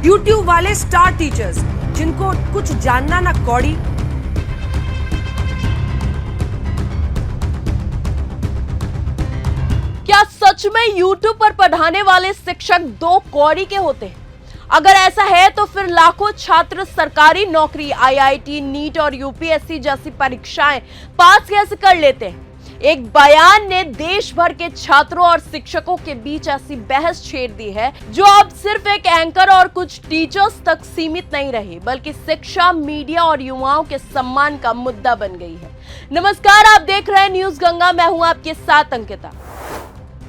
YouTube वाले star teachers जिनको कुछ जानना ना कौड़ी। क्या सच में YouTube पर पढ़ाने वाले शिक्षक दो कौड़ी के होते हैं? अगर ऐसा है तो फिर लाखों छात्र सरकारी नौकरी, IIT, नीट और UPSC जैसी परीक्षाएं पास कैसे कर लेते हैं? एक बयान ने देश भर के छात्रों और शिक्षकों के बीच ऐसी बहस छेड़ दी है जो अब सिर्फ एक एंकर और कुछ टीचर्स तक सीमित नहीं रही, बल्कि शिक्षा, मीडिया और युवाओं के सम्मान का मुद्दा बन गई है। नमस्कार, आप देख रहे हैं न्यूज गंगा। मैं हूं आपके साथ अंकिता।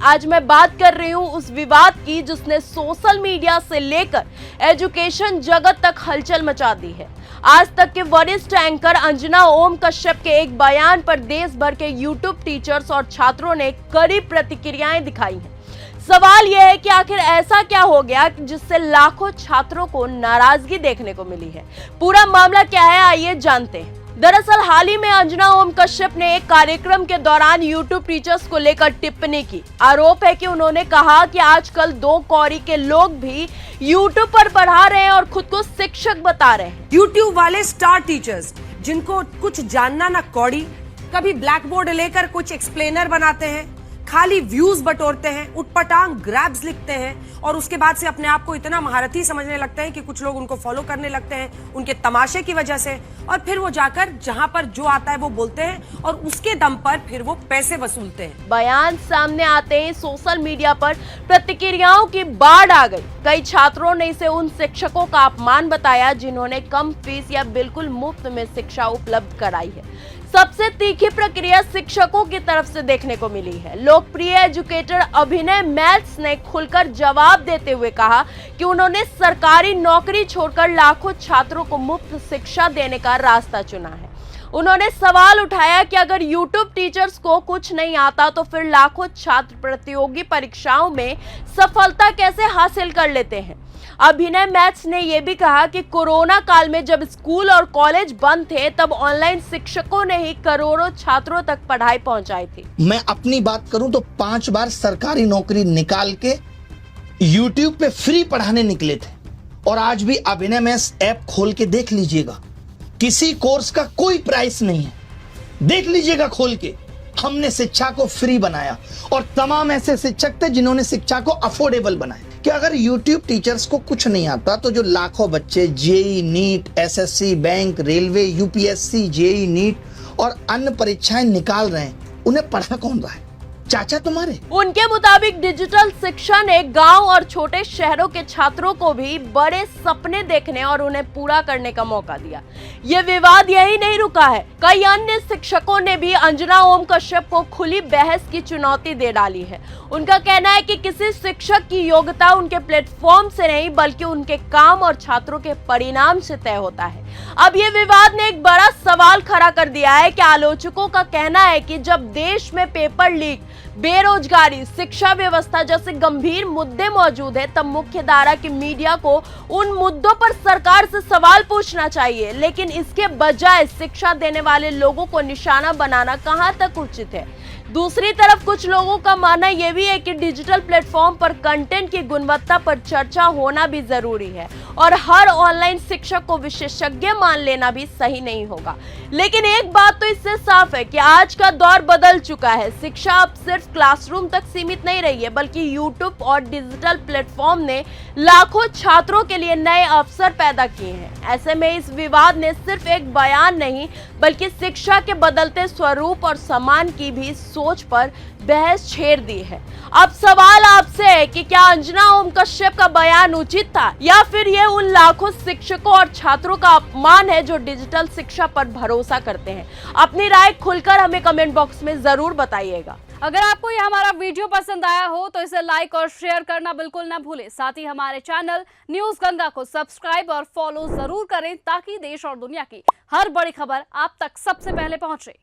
आज मैं बात कर रही हूं उस विवाद की जिसने सोशल मीडिया से लेकर एजुकेशन जगत तक हलचल मचा दी है। आज तक के वरिष्ठ एंकर अंजना ओम कश्यप के एक बयान पर देश भर के YouTube टीचर्स और छात्रों ने कड़ी प्रतिक्रियाएं दिखाई हैं। सवाल यह है कि आखिर ऐसा क्या हो गया जिससे लाखों छात्रों को नाराजगी देखने को मिली है। पूरा मामला क्या है, आइए जानते हैं। दरअसल हाल ही में अंजना ओम कश्यप ने एक कार्यक्रम के दौरान YouTube टीचर्स को लेकर टिप्पणी की। आरोप है कि उन्होंने कहा कि आजकल दो कौड़ी के लोग भी YouTube पर पढ़ा रहे हैं और खुद को शिक्षक बता रहे हैं। YouTube वाले स्टार टीचर्स जिनको कुछ जानना ना कौड़ी, कभी ब्लैक बोर्ड लेकर कुछ एक्सप्लेनर बनाते हैं, खाली व्यूज बटोरते हैं, उटपटांग ग्रैब्स लिखते हैं और उसके बाद से अपने आप को इतना महारथी समझने लगते हैं कि कुछ लोग उनको फॉलो करने लगते हैं उनके तमाशे की वजह से, और फिर वो जाकर जहां पर जो आता है वो बोलते हैं और उसके दम पर फिर वो पैसे वसूलते हैं। बयान सामने आते ही सोशल मीडिया पर प्रतिक्रियाओं की बाढ़ आ गई। कई छात्रों ने इसे उन शिक्षकों का अपमान बताया जिन्होंने कम फीस या बिल्कुल मुफ्त में शिक्षा उपलब्ध कराई है। सबसे तीखी प्रक्रिया शिक्षकों की तरफ से देखने को मिली है। लोकप्रिय एजुकेटर अभिनय मैथ्स ने खुलकर जवाब देते हुए कहा कि उन्होंने सरकारी नौकरी छोड़कर लाखों छात्रों को मुफ्त शिक्षा देने का रास्ता चुना है। उन्होंने सवाल उठाया कि अगर YouTube टीचर्स को कुछ नहीं आता तो फिर लाखों छात्र प्रतियोगी परीक्षाओं में सफलता कैसे हासिल कर लेते हैं। अभिनय मैथ्स ने यह भी कहा कि कोरोना काल में जब स्कूल और कॉलेज बंद थे तब ऑनलाइन शिक्षकों ने ही करोड़ों छात्रों तक पढ़ाई पहुंचाई थी। मैं अपनी बात करूं तो 5 बार सरकारी नौकरी निकाल के YouTube पे फ्री पढ़ाने निकले थे, और आज भी अभिनय मैथ्स ऐप खोल के देख लीजिएगा, किसी कोर्स का कोई प्राइस नहीं है। देख लीजिएगा खोल के, हमने शिक्षा को फ्री बनाया और तमाम ऐसे शिक्षक थे जिन्होंने शिक्षा को अफोर्डेबल बनाया। कि अगर YouTube टीचर्स को कुछ नहीं आता तो जो लाखों बच्चे JEE, NEET, SSC, bank, railway, UPSC, JEE, NEET और अन्य परीक्षाएं निकाल रहे हैं, उन्हें पढ़ा कौन रहा है? चाचा तुम्हारे। उनके मुताबिक डिजिटल शिक्षा ने गांव और छोटे शहरों के छात्रों को भी बड़े सपने देखने और उन्हें पूरा करने का मौका दिया। ये विवाद यही नहीं रुका है, कई अन्य शिक्षकों ने भी अंजना ओम कश्यप को खुली बहस की चुनौती दे डाली है। उनका कहना है कि किसी शिक्षक की योग्यता उनके प्लेटफॉर्म से नहीं बल्कि उनके काम और छात्रों के परिणाम से तय होता है। अब ये विवाद ने एक बड़ा सवाल खड़ा कर दिया है कि आलोचकों का कहना है कि जब देश में पेपर लीक, बेरोजगारी, शिक्षा व्यवस्था जैसे गंभीर मुद्दे मौजूद है तब मुख्य धारा की मीडिया को उन मुद्दों पर सरकार से सवाल पूछना चाहिए, लेकिन इसके बजाय शिक्षा देने वाले लोगों को निशाना बनाना कहां तक उचित है। दूसरी तरफ कुछ लोगों का मानना यह भी है कि डिजिटल प्लेटफॉर्म पर कंटेंट की गुणवत्ता पर चर्चा होना भी जरूरी है और हर ऑनलाइन शिक्षक को विशेषज्ञ मान लेना भी सही नहीं होगा। लेकिन एक बात तो इससे साफ है कि आज का दौर बदल चुका है। शिक्षा अब सिर्फ क्लासरूम तक सीमित नहीं रही है, बल्कि YouTube और डिजिटल प्लेटफॉर्म ने लाखों छात्रों के लिए नए अवसर पैदा किए हैं। ऐसे में इस विवाद ने सिर्फ एक बयान नहीं बल्कि शिक्षा के बदलते स्वरूप और सम्मान की भी सोच पर बहस छेड़ दी है। अब सवाल आपसे है कि क्या अंजना ओम कश्यप का बयान उचित था या फिर यह उन लाखों शिक्षकों और छात्रों का अपमान है जो डिजिटल शिक्षा पर भरोसा करते हैं। अपनी राय खुलकर हमें कमेंट बॉक्स में जरूर बताइएगा। अगर आपको यह हमारा वीडियो पसंद आया हो तो इसे लाइक और शेयर करना बिल्कुल ना भूलें। साथ ही हमारे चैनल न्यूज गंगा को सब्सक्राइब और फॉलो जरूर करें ताकि देश और दुनिया की हर बड़ी खबर आप तक सबसे पहले पहुंचे।